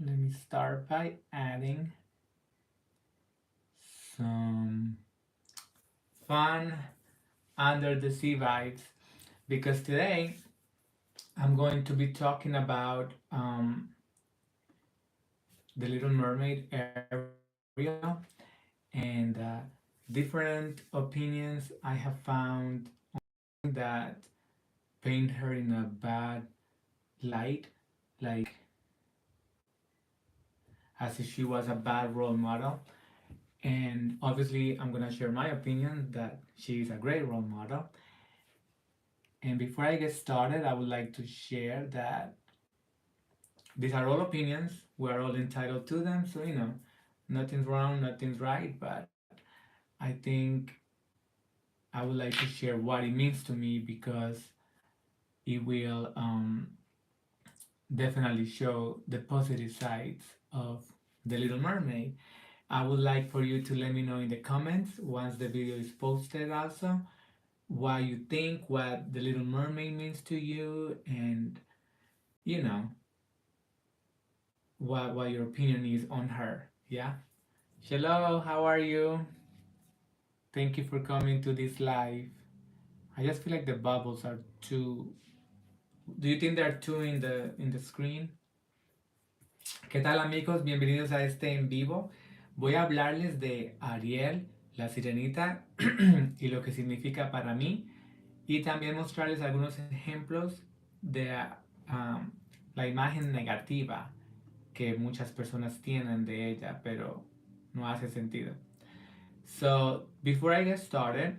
let me start by adding some fun under the sea vibes because today I'm going to be talking about the Little Mermaid Ariel and different opinions I have found that paint her in a bad light, like as if she was a bad role model. And obviously, I'm gonna share my opinion that she is a great role model. And before I get started, I would like to share that these are all opinions. We are all entitled to them. So, nothing's wrong, nothing's right. But I think I would like to share what it means to me because it will definitely show the positive sides of The Little Mermaid. I would like for you to let me know in the comments once the video is posted also what you think, what The Little Mermaid means to you, and you know what your opinion is on her. Yeah. Hello, how are you? Thank you for coming to this live. I just feel like the bubbles are too. Do you think they're too in the screen? ¿Qué tal amigos? Bienvenidos a este en vivo. Voy a hablarles de Ariel, la sirenita, y lo que significa para mí, y también mostrarles algunos ejemplos de la imagen negativa que muchas personas tienen de ella, pero no hace sentido. So, before I get started,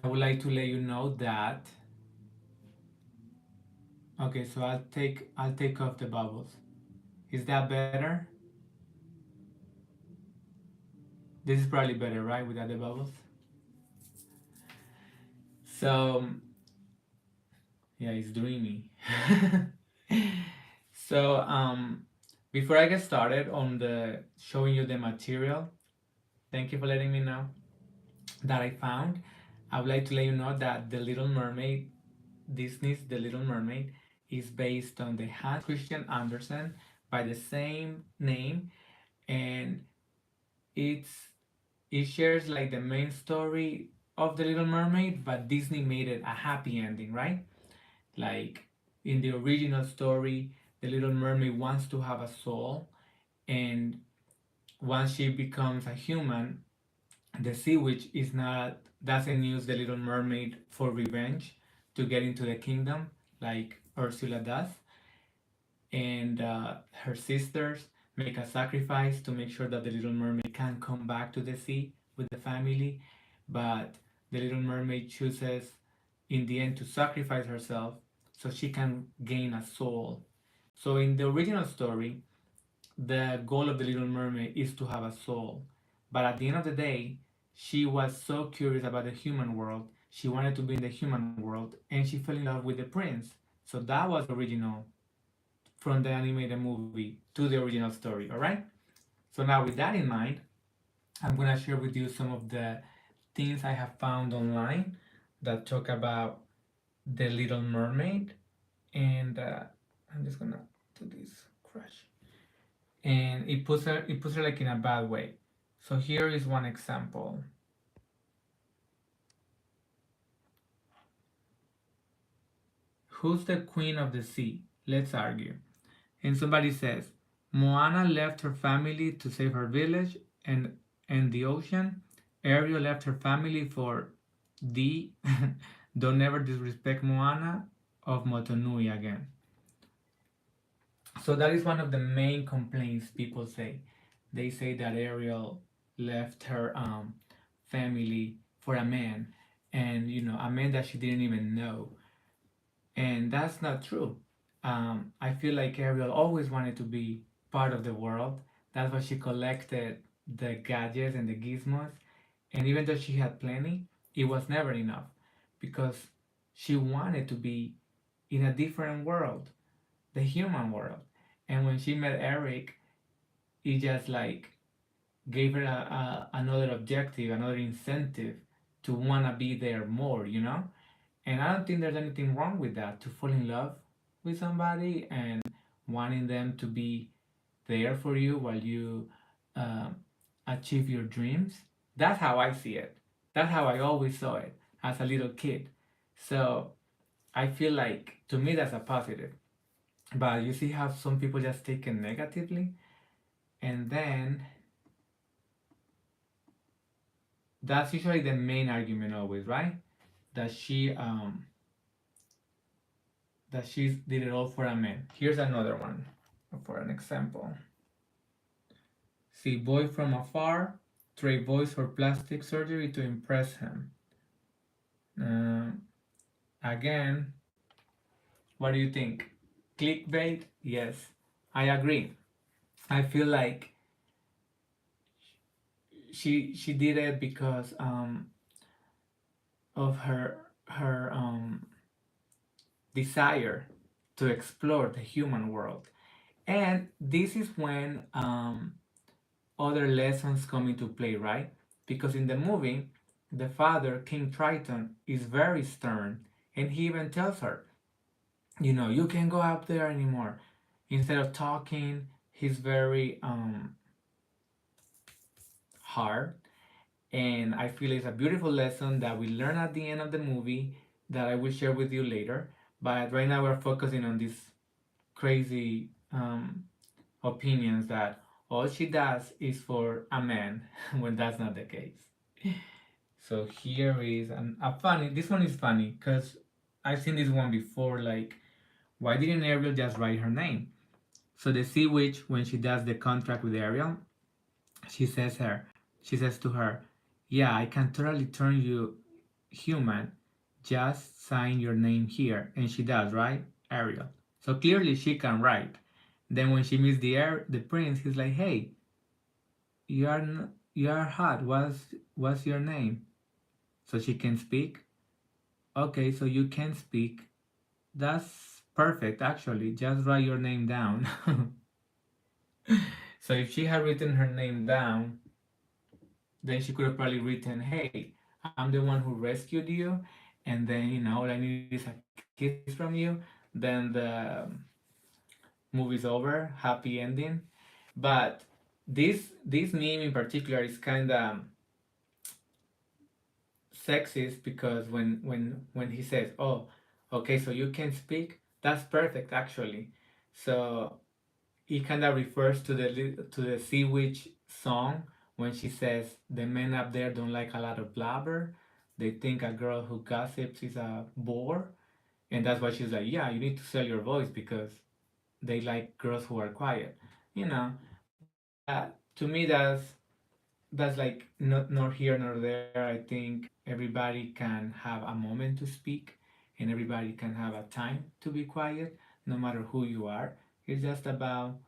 I would like to let you know that. Okay, so I'll take off the bubbles. Is that better? This is probably better, right, without the bubbles? So, yeah, it's dreamy. So, before I get started on the showing you the material, thank you for letting me know that I found. I would like to let you know that The Little Mermaid, Disney's The Little Mermaid, is based on the Hans Christian Andersen by the same name, and it's it shares like the main story of The Little Mermaid, but Disney made it a happy ending, right? Like in the original story, the Little Mermaid wants to have a soul, and once she becomes a human, the sea witch is not doesn't use the Little Mermaid for revenge to get into the kingdom like Ursula does, and her sisters make a sacrifice to make sure that the Little Mermaid can come back to the sea with the family, but the Little Mermaid chooses in the end to sacrifice herself so she can gain a soul. So in the original story, the goal of the Little Mermaid is to have a soul, but at the end of the day, she was so curious about the human world. She wanted to be in the human world, and she fell in love with the prince. So that was original from the animated movie to the original story. All right. So now with that in mind, I'm gonna share with you some of the things I have found online that talk about the Little Mermaid, and I'm just gonna do this crash, and it puts her like in a bad way. So here is one example. Who's the queen of the sea? Let's argue. And somebody says, Moana left her family to save her village and the ocean. Ariel left her family for the don't ever disrespect Moana of Motunui again. So that is one of the main complaints people say. They say that Ariel left her family for a man, and a man that she didn't even know, and that's not true. I feel like Ariel always wanted to be part of the world. That's why she collected the gadgets and the gizmos. And even though she had plenty, it was never enough because she wanted to be in a different world, the human world. And when she met Eric, it just like gave her another objective, another incentive to want to be there more. And I don't think there's anything wrong with that, to fall in love with somebody and wanting them to be there for you while you um, achieve your dreams. That's how I see it. That's how I always saw it as a little kid. So I feel like to me that's a positive. But you see how some people just take it negatively, and then that's usually the main argument always, right? That she did it all for a man. Here's another one for an example. See boy from afar, trade voice for plastic surgery to impress him. Uh, Again, what do you think? Clickbait? Yes, I agree. I feel like she did it because of her desire to explore the human world, and this is when other lessons come into play, right? Because in the movie, the father, King Triton, is very stern, and he even tells her, you can't go out there anymore. Instead of talking, he's very hard, and I feel it's a beautiful lesson that we learn at the end of the movie that I will share with you later. But right now, we're focusing on these crazy opinions that all she does is for a man when that's not the case. So here is a funny. This one is funny because I've seen this one before. Like, why didn't Ariel just write her name? So the sea witch, when she does the contract with Ariel, she says her, she says to her, "Yeah, I can totally turn you human. Just sign your name here." And she does, right, Ariel. So clearly she can write. Then when she meets the prince, he's like, "Hey, you are hot. What's your name?" So she can speak. Okay, so you can speak. That's perfect, actually. Just write your name down. So if she had written her name down, then she could have probably written, "Hey, I'm the one who rescued you, and then all I need is a kiss from you." Then the movie's over, happy ending. But this meme in particular is kind of sexist because when he says, "Oh, okay, so you can speak," that's perfect actually. So it kind of refers to the Sea Witch song when she says the men up there don't like a lot of blabber. They think a girl who gossips is a bore, and that's why she's like, "Yeah, you need to sell your voice because they like girls who are quiet," you know. But to me, that's like not nor here nor there. I think everybody can have a moment to speak, and everybody can have a time to be quiet, no matter who you are. It's just about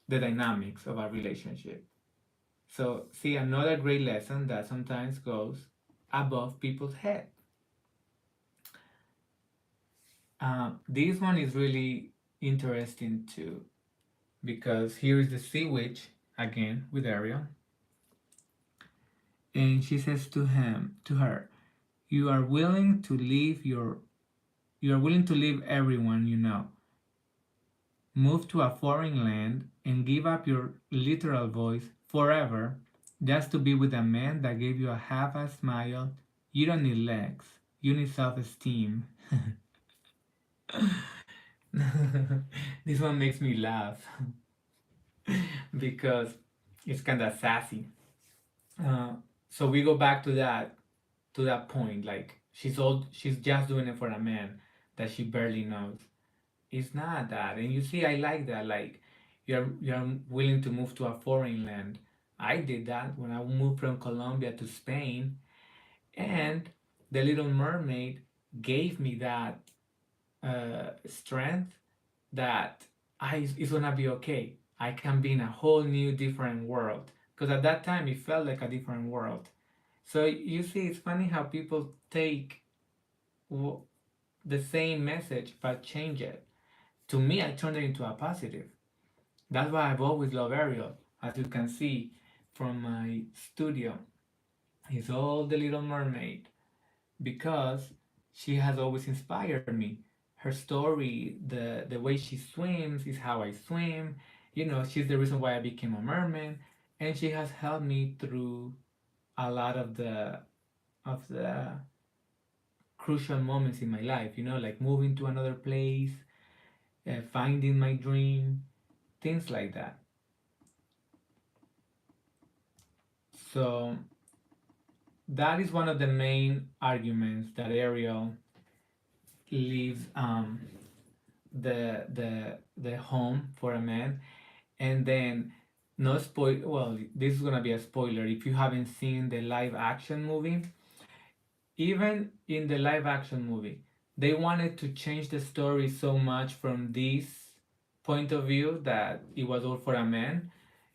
the dynamics of a relationship. So, see, another great lesson that sometimes goes above people's head. This one is really interesting too, because here is the sea witch again with Ariel, and she says to her, "You are willing to leave everyone you know, move to a foreign land, and give up your literal voice forever just to be with a man that gave you a half a smile. You don't need legs, you need self esteem." This one makes me laugh because it's kind of sassy. Uh, so we go back to that point. Like she's just doing it for a man that she barely knows. It's not that, and you see, I like that. Like you're willing to move to a foreign land. I did that when I moved from Colombia to Spain, and the Little Mermaid gave me that strength that it's gonna be okay. I can be in a whole new different world because at that time it felt like a different world. So you see, it's funny how people take the same message but change it. To me, I turned it into a positive. That's why I've always loved Ariel, as you can see from my studio. He's all the Little Mermaid because she has always inspired me. Her story, the way she swims is how I swim, she's the reason why I became a merman, and she has helped me through a lot of the crucial moments in my life. Like moving to another place, finding my dream, things like that. So that is one of the main arguments that Ariel leaves the home for a man, and then no spoil. Well, this is gonna be a spoiler if you haven't seen the live action movie. Even in the live action movie, they wanted to change the story so much from this point of view that it was all for a man,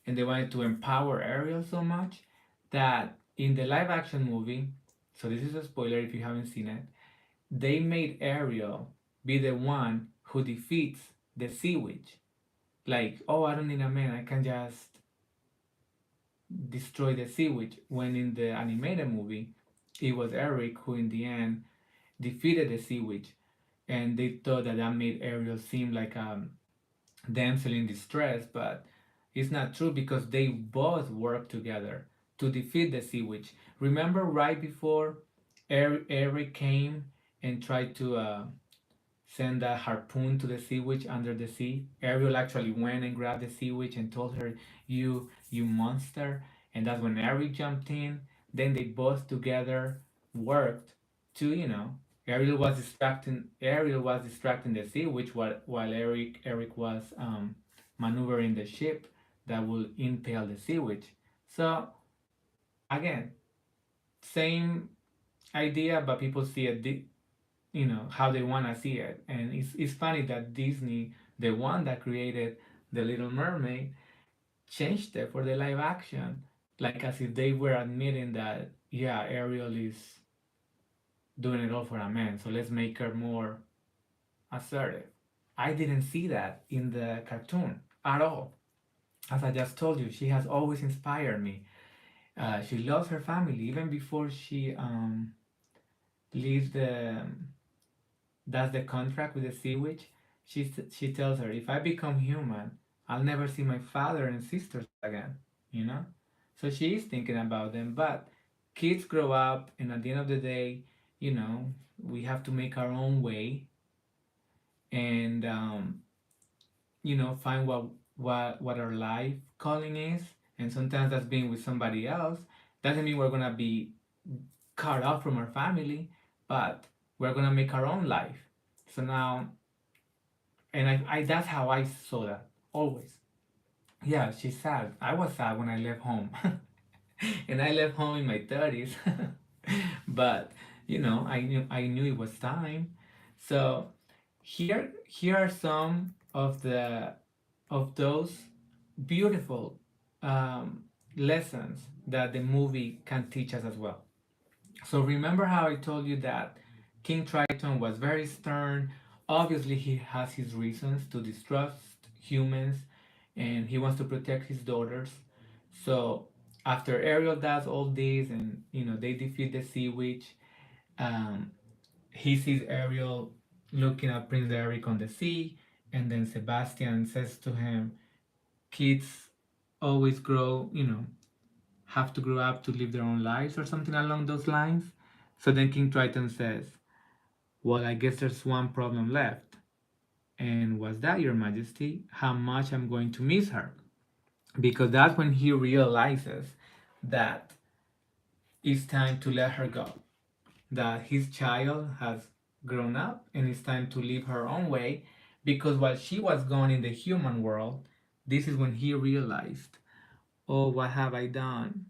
and they wanted to empower Ariel so much that in the live action movie, so this is a spoiler if you haven't seen it, they made Ariel be the one who defeats the sea witch. Like, oh, I don't need a man, I can just destroy the sea witch. When in the animated movie, it was Eric who, in the end, defeated the sea witch, and they thought that that made Ariel seem like a damsel in distress, but it's not true because they both worked together to defeat the sea witch. Remember, right before Eric came and tried to send a harpoon to the sea witch under the sea. Ariel actually went and grabbed the sea witch and told her, "You monster!" And that's when Eric jumped in. Then they both together worked to, Ariel was distracting the sea witch while Eric was maneuvering the ship that will impale the sea witch. So again, same idea, but people see it how they want to see it, and it's funny that Disney, the one that created the Little Mermaid, changed it for the live action, like as if they were admitting that, yeah, Ariel is doing it all for a man, so let's make her more assertive. I didn't see that in the cartoon at all. As I just told you, she has always inspired me. She loves her family even before she leaves the does the contract with the sea witch. She tells her, if I become human, I'll never see my father and sisters again. You know, so she is thinking about them. But kids grow up, and at the end of the day, we have to make our own way, and find what our life calling is. And sometimes that's being with somebody else. Doesn't mean we're gonna be cut off from our family, but we're gonna make our own life. So now, and I that's how I saw that always. Yeah, she's sad. I was sad when I left home, and I left home in my 30s. But I knew it was time. So here are some of those beautiful lessons that the movie can teach us as well. So remember how I told you that King Triton was very stern. Obviously, he has his reasons to distrust humans, and he wants to protect his daughters. So after Ariel does all this, and they defeat the sea witch, um, he sees Ariel looking at Prince Eric on the sea, and then Sebastian says to him, "Kids always have to grow up to live their own lives," or something along those lines. So then King Triton says, "Well, I guess there's one problem left. And was that, Your Majesty? How much I'm going to miss her?" Because that's when he realizes that it's time to let her go, that his child has grown up and it's time to live her own way. Because while she was gone in the human world, this is when he realized, oh, what have I done?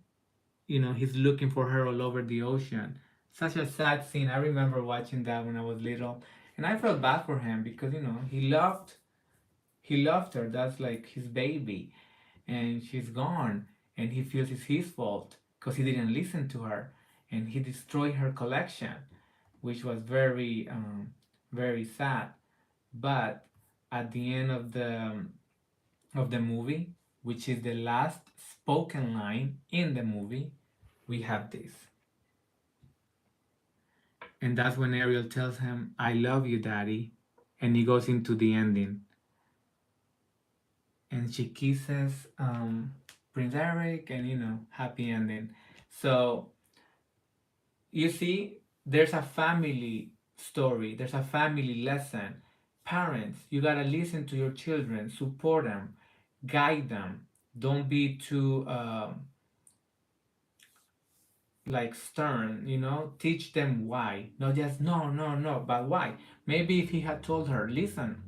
He's looking for her all over the ocean. Such a sad scene. I remember watching that when I was little, and I felt bad for him because he loved her. That's like his baby, and she's gone, and he feels it's his fault because he didn't listen to her, and he destroyed her collection, which was very very sad. But at the end of the movie, which is the last spoken line in the movie, we have this. And that's when Ariel tells him, "I love you, Daddy." And he goes into the ending. and she kisses Prince Eric, and happy ending. So you see, there's a family story, there's a family lesson. Parents, you gotta listen to your children, support them, guide them. Don't be too like stern, teach them why, not just no, no, no, but why. Maybe if he had told her, listen,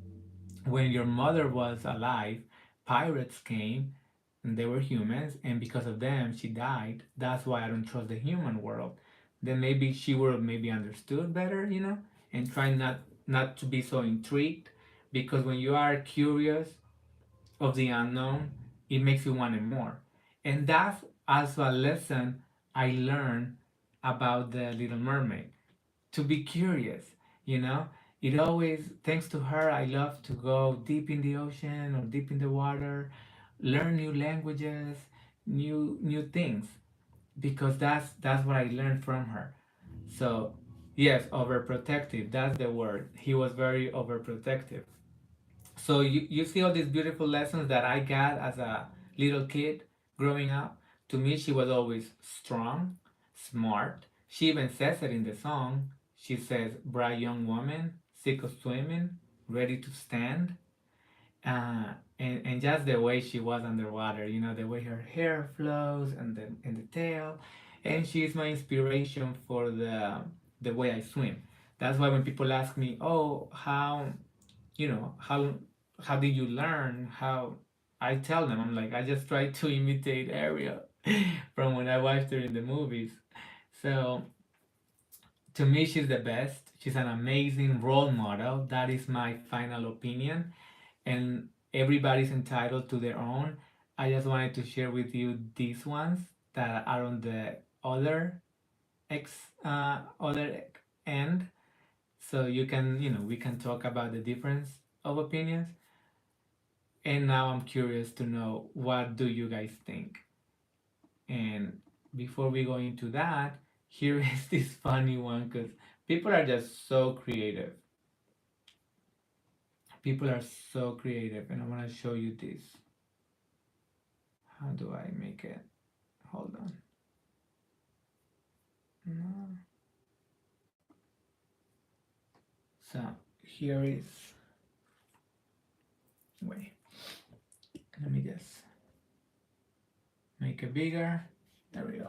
when your mother was alive, pirates came and they were humans, and because of them, she died. That's why I don't trust the human world. Then maybe she would have maybe understood better, and try not to be so intrigued, because when you are curious of the unknown, it makes you want it more. And that's also a lesson I learned about the Little Mermaid, to be curious, you know. It always, thanks to her, I love to go deep in the ocean or deep in the water, learn new languages, new things, because that's what I learned from her. So yes, overprotective, that's the word. He was very overprotective. So you see all these beautiful lessons that I got as a little kid growing up. To me, she was always strong, smart. She even says it in the song. She says, bright young woman, sick of swimming, ready to stand. And just the way she was underwater, the way her hair flows and the tail. And she's my inspiration for the way I swim. That's why when people ask me, oh, how did you learn? How I tell them, I'm like, I just try to imitate Ariel from when I watched her in the movies. So to me, she's the best. She's an amazing role model. That is my final opinion, and everybody's entitled to their own. I just wanted to share with you these ones that are on the other end, so you can, we can talk about the difference of opinions. And now I'm curious to know, what do you guys think? And before we go into that, here is this funny one, because people are just so creative. People are so creative, and I want to show you this. How do I make it? Hold on. No. So here is. Wait. Let me just make it bigger. There we go.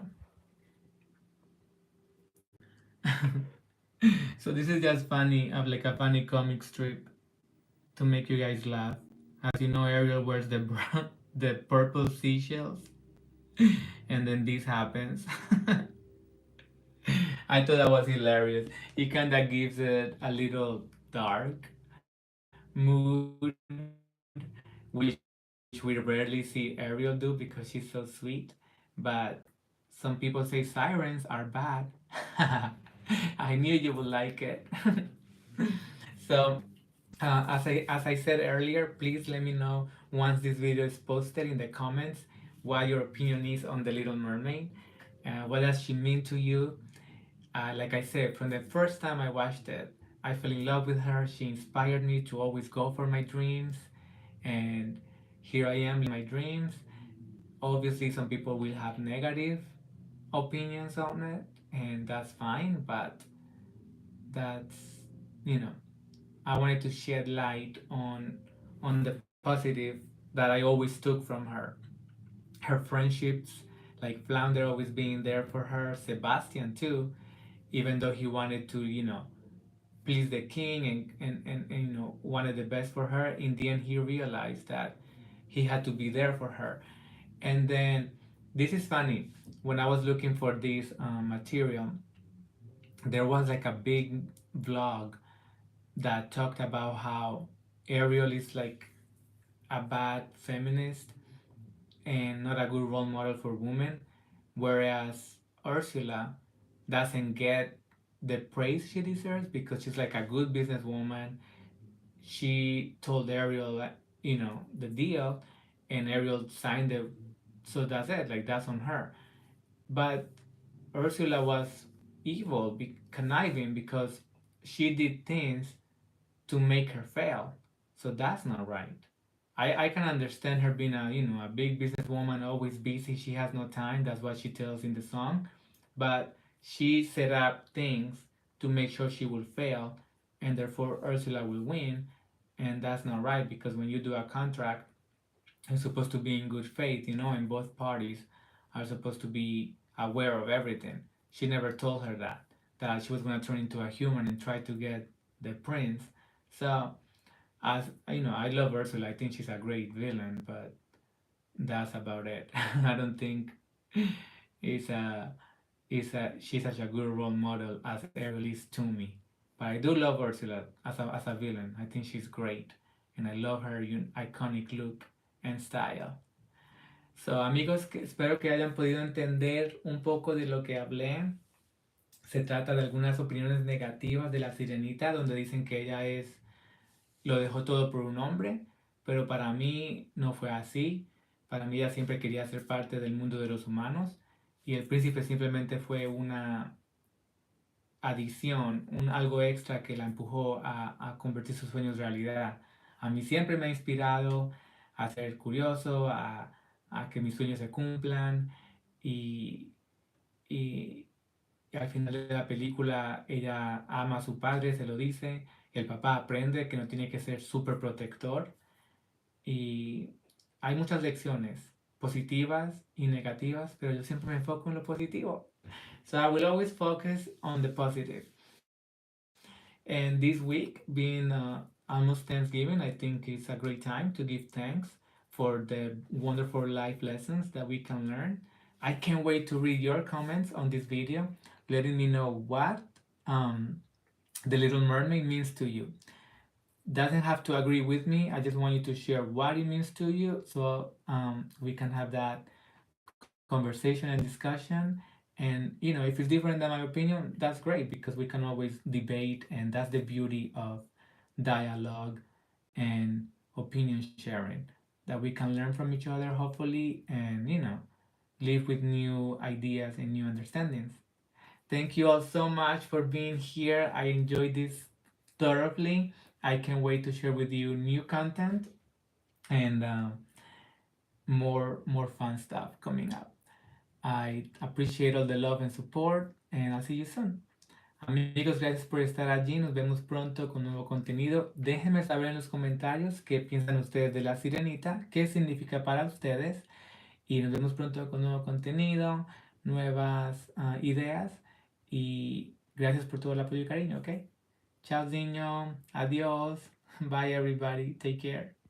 So this is just funny, of like a funny comic strip to make you guys laugh. As you know, Ariel wears the brown, the purple seashells, and then this happens. I thought that was hilarious. It kind of gives it a little dark mood, which we rarely see Ariel do because she's so sweet. But some people say sirens are bad. I knew you would like it. So as I said earlier, please let me know once this video is posted in the comments what your opinion is on the Little Mermaid. What does she mean to you? Like I said, from the first time I watched it, I fell in love with her. She inspired me to always go for my dreams, and here I am in my dreams. Obviously, some people will have negative opinions on it, and that's fine, but that's, you know, I wanted to shed light on the positive that I always took from her. Her friendships, like Flounder always being there for her, Sebastian too, even though he wanted to, please the king and wanted the best for her. In the end, he realized that he had to be there for her. And then this is funny. When I was looking for this material, there was like a big vlog that talked about how Ariel is like a bad feminist and not a good role model for women, whereas Ursula doesn't get the praise she deserves because she's like a good businesswoman. She told Ariel, the deal, and Ariel signed it. So that's it. Like that's on her. But Ursula was evil, conniving because she did things to make her fail. So that's not right. I can understand her being a a big businesswoman, always busy. She has no time. That's what she tells in the song, but she set up things to make sure she will fail, and therefore Ursula will win, and that's not right because when you do a contract, it's supposed to be in good faith, and both parties are supposed to be aware of everything. She never told her that she was going to turn into a human and try to get the prince. So as I love Ursula. I think she's a great villain, but that's about it. I don't think it's a she's such a good role model as Ariel is to me. But I do love Ursula as a villain. I think she's great, and I love her iconic look and style. So amigos, espero que hayan podido entender un poco de lo que hablé. Se trata de algunas opiniones negativas de la sirenita, donde dicen que ella lo dejó todo por un hombre, pero para mí no fue así. Para mí ella siempre quería ser parte del mundo de los humanos y el príncipe simplemente fue una adición, algo extra que la empujó a convertir sus sueños en realidad. A mí siempre me ha inspirado a ser curioso, a que mis sueños se cumplan y, y, y al final de la película ella ama a su padre, se lo dice, el papá aprende que no tiene que ser súper protector y hay muchas lecciones positivas y negativas, pero yo siempre me enfoco en lo positivo. So I will always focus on the positive. And this week, being almost Thanksgiving, I think it's a great time to give thanks for the wonderful life lessons that we can learn. I can't wait to read your comments on this video, letting me know what um, the Little Mermaid means to you. Doesn't have to agree with me. I just want you to share what it means to you, so we can have that conversation and discussion. And if it's different than my opinion, that's great because we can always debate, and that's the beauty of dialogue and opinion sharing. That we can learn from each other, hopefully, and live with new ideas and new understandings. Thank you all so much for being here. I enjoyed this thoroughly. I can't wait to share with you new content and more fun stuff coming up. I appreciate all the love and support, and I'll see you soon. Amigos, gracias por estar allí. Nos vemos pronto con nuevo contenido. Déjenme saber en los comentarios qué piensan ustedes de la sirenita, qué significa para ustedes. Y nos vemos pronto con nuevo contenido, nuevas ideas. Y gracias por todo el apoyo y cariño, ¿ok? Chao, niño. Adiós. Bye, everybody. Take care.